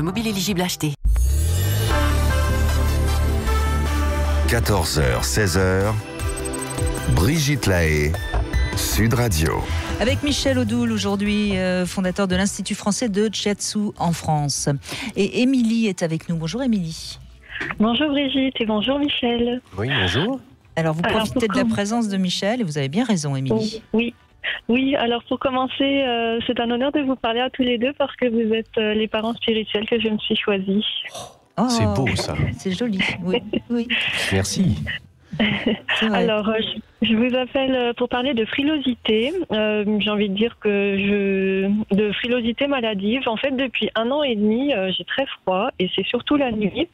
Mobile éligible acheté. 14h, 16h, Brigitte Lahaie, Sud Radio. Avec Michel Odoul aujourd'hui, fondateur de l'Institut français de Shiatsu en France. Et Émilie est avec nous. Bonjour Émilie. Bonjour Brigitte et bonjour Michel. Oui, bonjour. Alors vous profitez de la présence de Michel et vous avez bien raison Émilie. Oui, alors pour commencer, c'est un honneur de vous parler à tous les deux parce que vous êtes les parents spirituels que je me suis choisis. Oh, c'est beau ça. C'est joli, oui. Merci. Alors, je vous appelle pour parler de frilosité. J'ai envie de dire de frilosité maladive. En fait, depuis 1 an et demi, j'ai très froid et c'est surtout la nuit.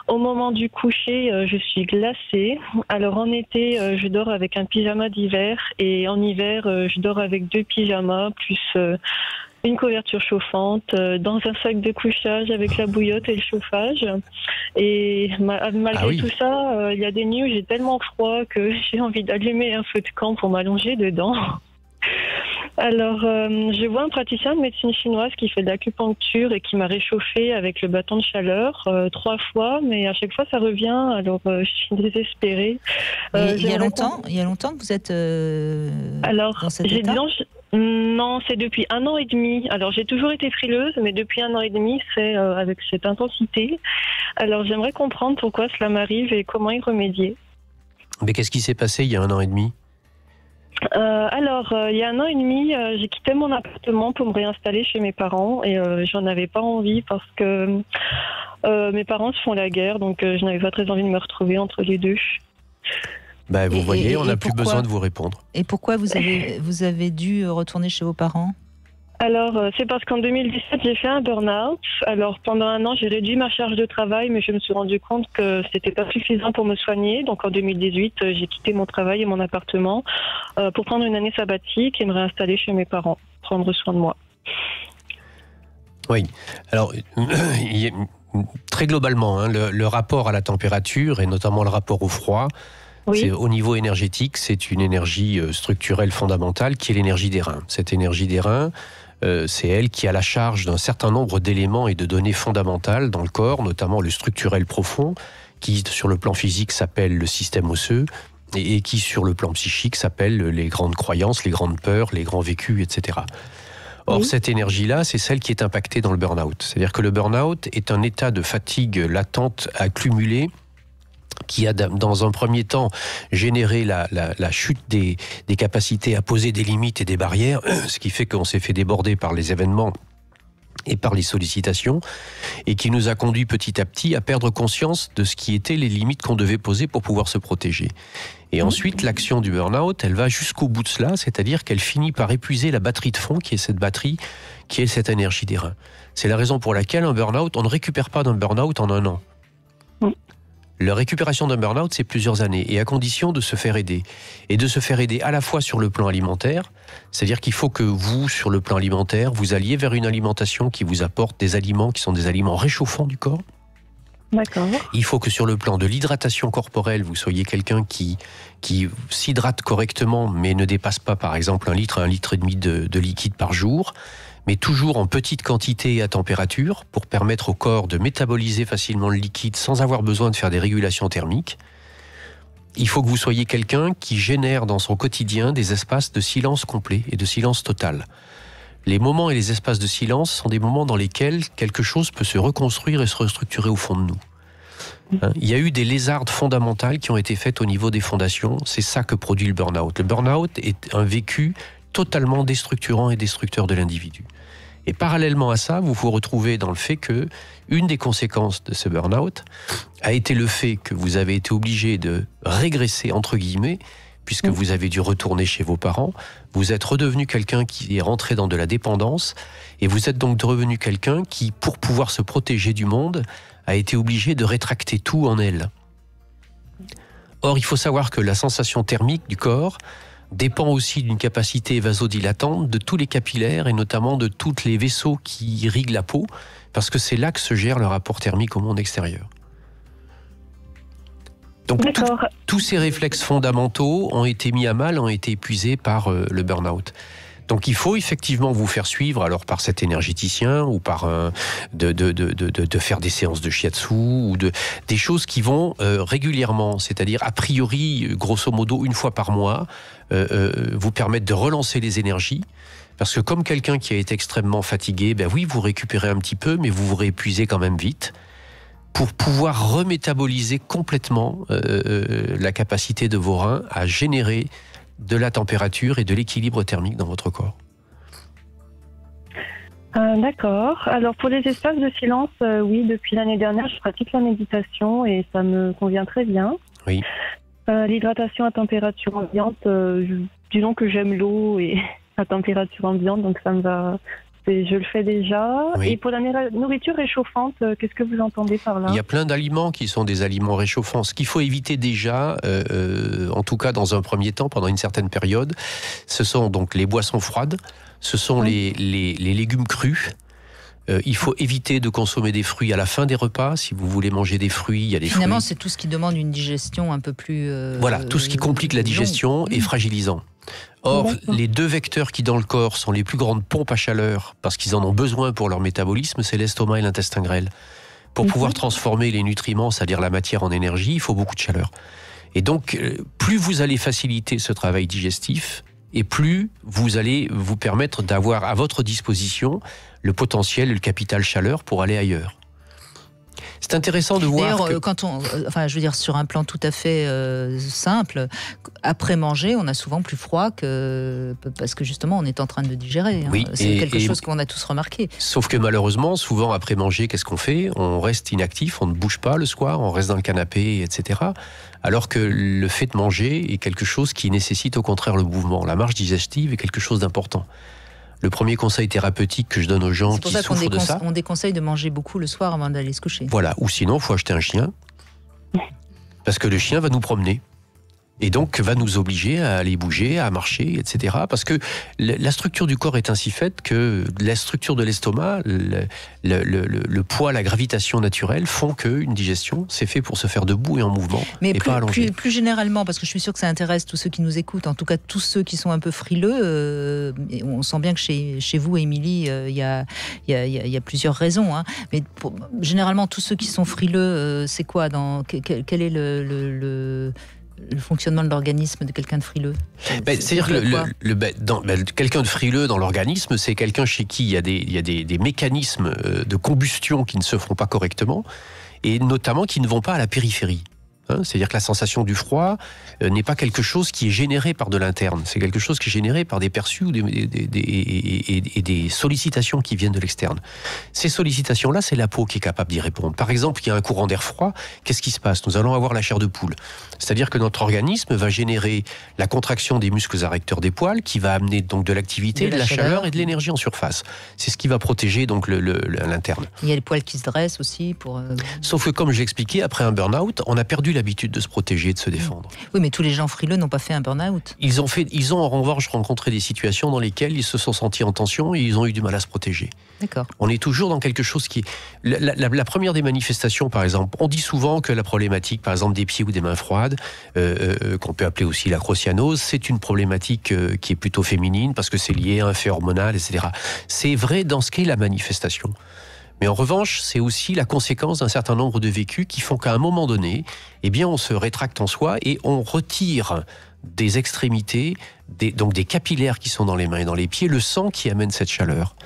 Au moment du coucher, je suis glacée. Alors en été, je dors avec un pyjama d'hiver et en hiver, je dors avec 2 pyjamas plus une couverture chauffante, dans un sac de couchage avec la bouillotte et le chauffage. Et malgré tout ça, il y a des nuits où j'ai tellement froid que j'ai envie d'allumer un feu de camp pour m'allonger dedans. Alors, je vois un praticien de médecine chinoise qui fait de l'acupuncture et qui m'a réchauffée avec le bâton de chaleur 3 fois, mais à chaque fois ça revient, alors je suis désespérée. Il y a longtemps que vous êtes dans cet état ? Non, c'est depuis 1 an et demi. Alors j'ai toujours été frileuse, mais depuis 1 an et demi, c'est avec cette intensité. Alors j'aimerais comprendre pourquoi cela m'arrive et comment y remédier. Mais qu'est-ce qui s'est passé il y a 1 an et demi ? Il y a 1 an et demi, j'ai quitté mon appartement pour me réinstaller chez mes parents et j'en avais pas envie parce que mes parents se font la guerre, donc je n'avais pas très envie de me retrouver entre les deux. Vous voyez, on n'a plus besoin de vous répondre. Et pourquoi vous avez dû retourner chez vos parents ? Alors, c'est parce qu'en 2017, j'ai fait un burn-out. Alors, pendant 1 an, j'ai réduit ma charge de travail, mais je me suis rendu compte que c'était pas suffisant pour me soigner. Donc, en 2018, j'ai quitté mon travail et mon appartement pour prendre une année sabbatique et me réinstaller chez mes parents, prendre soin de moi. Oui. Alors, très globalement, le rapport à la température et notamment le rapport au froid, au niveau énergétique, c'est une énergie structurelle fondamentale qui est l'énergie des reins. Cette énergie des reins, c'est elle qui a la charge d'un certain nombre d'éléments et de données fondamentales dans le corps, notamment le structurel profond, qui sur le plan physique s'appelle le système osseux, et qui sur le plan psychique s'appelle les grandes croyances, les grandes peurs, les grands vécus, etc. Or, cette énergie-là, c'est celle qui est impactée dans le burn-out. C'est-à-dire que le burn-out est un état de fatigue latente accumulée qui a dans un premier temps généré la chute des capacités à poser des limites et des barrières, ce qui fait qu'on s'est fait déborder par les événements et par les sollicitations, et qui nous a conduit petit à petit à perdre conscience de ce qui étaient les limites qu'on devait poser pour pouvoir se protéger. Et ensuite, l'action du burn-out, elle va jusqu'au bout de cela, c'est-à-dire qu'elle finit par épuiser la batterie de fond, qui est cette batterie, qui est cette énergie des reins. C'est la raison pour laquelle un burn-out, on ne récupère pas d'un burn-out en 1 an. La récupération d'un burn-out, c'est plusieurs années, et à condition de se faire aider. Et de se faire aider à la fois sur le plan alimentaire, c'est-à-dire qu'il faut que vous, sur le plan alimentaire, vous alliez vers une alimentation qui vous apporte des aliments qui sont des aliments réchauffants du corps. D'accord. Il faut que sur le plan de l'hydratation corporelle, vous soyez quelqu'un qui s'hydrate correctement, mais ne dépasse pas, par exemple, 1 litre à 1,5 litre de liquide par jour, mais toujours en petite quantité et à température, pour permettre au corps de métaboliser facilement le liquide sans avoir besoin de faire des régulations thermiques. Il faut que vous soyez quelqu'un qui génère dans son quotidien des espaces de silence complet et de silence total. Les moments et les espaces de silence sont des moments dans lesquels quelque chose peut se reconstruire et se restructurer au fond de nous. Il y a eu des lézardes fondamentales qui ont été faites au niveau des fondations. C'est ça que produit le burn-out. Le burn-out est un vécu totalement déstructurant et destructeur de l'individu. Et parallèlement à ça, vous vous retrouvez dans le fait que une des conséquences de ce burn-out a été le fait que vous avez été obligé de régresser, entre guillemets, puisque vous avez dû retourner chez vos parents. Vous êtes redevenu quelqu'un qui est rentré dans de la dépendance, et vous êtes donc devenu quelqu'un qui, pour pouvoir se protéger du monde, a été obligé de rétracter tout en elle. Or, il faut savoir que la sensation thermique du corps dépend aussi d'une capacité vasodilatante de tous les capillaires et notamment de tous les vaisseaux qui irriguent la peau, parce que c'est là que se gère le rapport thermique au monde extérieur. Donc tous ces réflexes fondamentaux ont été mis à mal, ont été épuisés par le burn-out. Donc il faut effectivement vous faire suivre alors par cet énergéticien ou par de faire des séances de shiatsu ou des choses qui vont régulièrement, c'est-à-dire a priori, grosso modo, une fois par mois, vous permettre de relancer les énergies. Parce que comme quelqu'un qui a été extrêmement fatigué, ben oui, vous récupérez un petit peu, mais vous vous réépuisez quand même vite, pour pouvoir remétaboliser complètement la capacité de vos reins à générer de la température et de l'équilibre thermique dans votre corps. D'accord. Alors pour les espaces de silence, oui, depuis l'année dernière, je pratique la méditation et ça me convient très bien. Oui. L'hydratation à température ambiante, disons que j'aime l'eau et à température ambiante, donc ça me va. Je le fais déjà. Oui. Et pour la nourriture réchauffante, qu'est-ce que vous entendez par là ? Il y a plein d'aliments qui sont des aliments réchauffants. Ce qu'il faut éviter déjà, en tout cas dans un premier temps, pendant une certaine période, ce sont donc les boissons froides, ce sont les légumes crus. Il faut éviter de consommer des fruits à la fin des repas. Si vous voulez manger des fruits, il y a des fruits. Finalement, c'est tout ce qui demande une digestion un peu plus... voilà, tout ce qui complique la digestion est fragilisant. Or, les deux vecteurs qui dans le corps sont les plus grandes pompes à chaleur, parce qu'ils en ont besoin pour leur métabolisme, c'est l'estomac et l'intestin grêle. Pour pouvoir transformer les nutriments, c'est-à-dire la matière en énergie, il faut beaucoup de chaleur. Et donc, plus vous allez faciliter ce travail digestif, et plus vous allez vous permettre d'avoir à votre disposition le potentiel et le capital chaleur pour aller ailleurs. C'est intéressant de voir. D'ailleurs, quand je veux dire, sur un plan tout à fait simple, après manger, on a souvent plus froid parce que justement, on est en train de digérer. Oui, c'est quelque chose qu'on a tous remarqué. Sauf que malheureusement, souvent après manger, qu'est-ce qu'on fait ? On reste inactif, on ne bouge pas le soir, on reste dans le canapé, etc. Alors que le fait de manger est quelque chose qui nécessite au contraire le mouvement. La marche digestive est quelque chose d'important. Le premier conseil thérapeutique que je donne aux gens qui souffrent de ça... On déconseille de manger beaucoup le soir avant d'aller se coucher. Voilà, ou sinon, il faut acheter un chien. Parce que le chien va nous promener. Et donc, va nous obliger à aller bouger, à marcher, etc. Parce que la structure du corps est ainsi faite que la structure de l'estomac, le poids, la gravitation naturelle font qu'une digestion, c'est fait pour se faire debout et en mouvement, mais pas allongé. Plus généralement, parce que je suis sûre que ça intéresse tous ceux qui nous écoutent, en tout cas tous ceux qui sont un peu frileux, on sent bien que chez vous, Émilie, il y a plusieurs raisons. Hein, mais généralement, tous ceux qui sont frileux, c'est quoi quel est le fonctionnement de l'organisme de quelqu'un de frileux? C'est-à-dire que quelqu'un de frileux dans l'organisme, c'est quelqu'un chez qui il y a des mécanismes de combustion qui ne se font pas correctement, et notamment qui ne vont pas à la périphérie. C'est-à-dire que la sensation du froid n'est pas quelque chose qui est généré par de l'interne, c'est quelque chose qui est généré par des perçus ou des sollicitations qui viennent de l'externe. Ces sollicitations-là, c'est la peau qui est capable d'y répondre. Par exemple, il y a un courant d'air froid, qu'est-ce qui se passe ? Nous allons avoir la chair de poule. C'est-à-dire que notre organisme va générer la contraction des muscles arrecteurs des poils, qui va amener donc de l'activité, de la chaleur et de l'énergie en surface. C'est ce qui va protéger donc l'interne. Il y a les poils qui se dressent aussi pour... Sauf que comme je l'expliquais, après un burn-out, on a perdu l'habitude de se protéger, de se défendre. Oui, mais tous les gens frileux n'ont pas fait un burn-out. Ils ont en revanche rencontré des situations dans lesquelles ils se sont sentis en tension et ils ont eu du mal à se protéger. D'accord. On est toujours dans quelque chose qui est... La première des manifestations, par exemple, on dit souvent que la problématique, par exemple, des pieds ou des mains froides, qu'on peut appeler aussi l'acrocyanose, c'est une problématique qui est plutôt féminine parce que c'est lié à un fait hormonal, etc. C'est vrai dans ce qu'est la manifestation. Mais en revanche, c'est aussi la conséquence d'un certain nombre de vécus qui font qu'à un moment donné, eh bien, on se rétracte en soi et on retire des extrémités, donc des capillaires qui sont dans les mains et dans les pieds, le sang qui amène cette chaleur.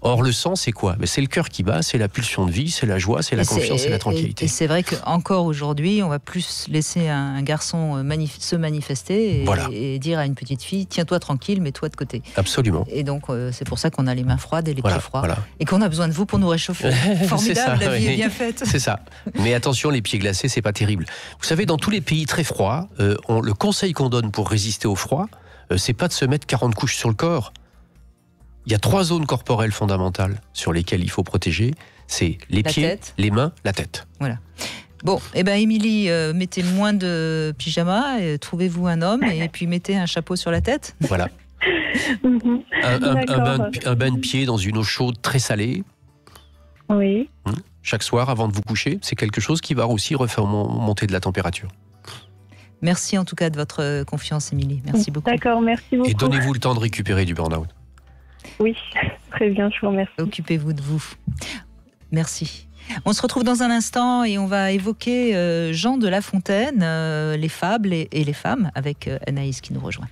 Or, le sang, c'est quoi ? C'est le cœur qui bat, c'est la pulsion de vie, c'est la joie, c'est la confiance, c'est la tranquillité. Et c'est vrai qu'encore aujourd'hui, on va plus laisser un garçon se manifester et dire à une petite fille, tiens-toi tranquille, mets-toi de côté. Absolument. Et donc, c'est pour ça qu'on a les mains froides et les pieds froids. Et qu'on a besoin de vous pour nous réchauffer. Formidable, la vie est bien faite. C'est ça. Mais attention, les pieds glacés, c'est pas terrible. Vous savez, dans tous les pays très froids, le conseil qu'on donne pour résister au froid, c'est pas de se mettre 40 couches sur le corps. Il y a 3 zones corporelles fondamentales sur lesquelles il faut protéger. C'est les pieds, les mains, la tête. Voilà. Bon, Émilie, mettez moins de pyjama, trouvez-vous un homme et puis mettez un chapeau sur la tête. Voilà. un bain de pied dans une eau chaude très salée. Oui. Chaque soir avant de vous coucher, c'est quelque chose qui va aussi refaire monter de la température. Merci en tout cas de votre confiance, Émilie. Merci beaucoup. D'accord, merci beaucoup. Et donnez-vous le temps de récupérer du burn-out. Oui, très bien, je vous remercie. Occupez-vous de vous. Merci. On se retrouve dans un instant et on va évoquer Jean de La Fontaine, les fables et les femmes, avec Anaïs qui nous rejoint.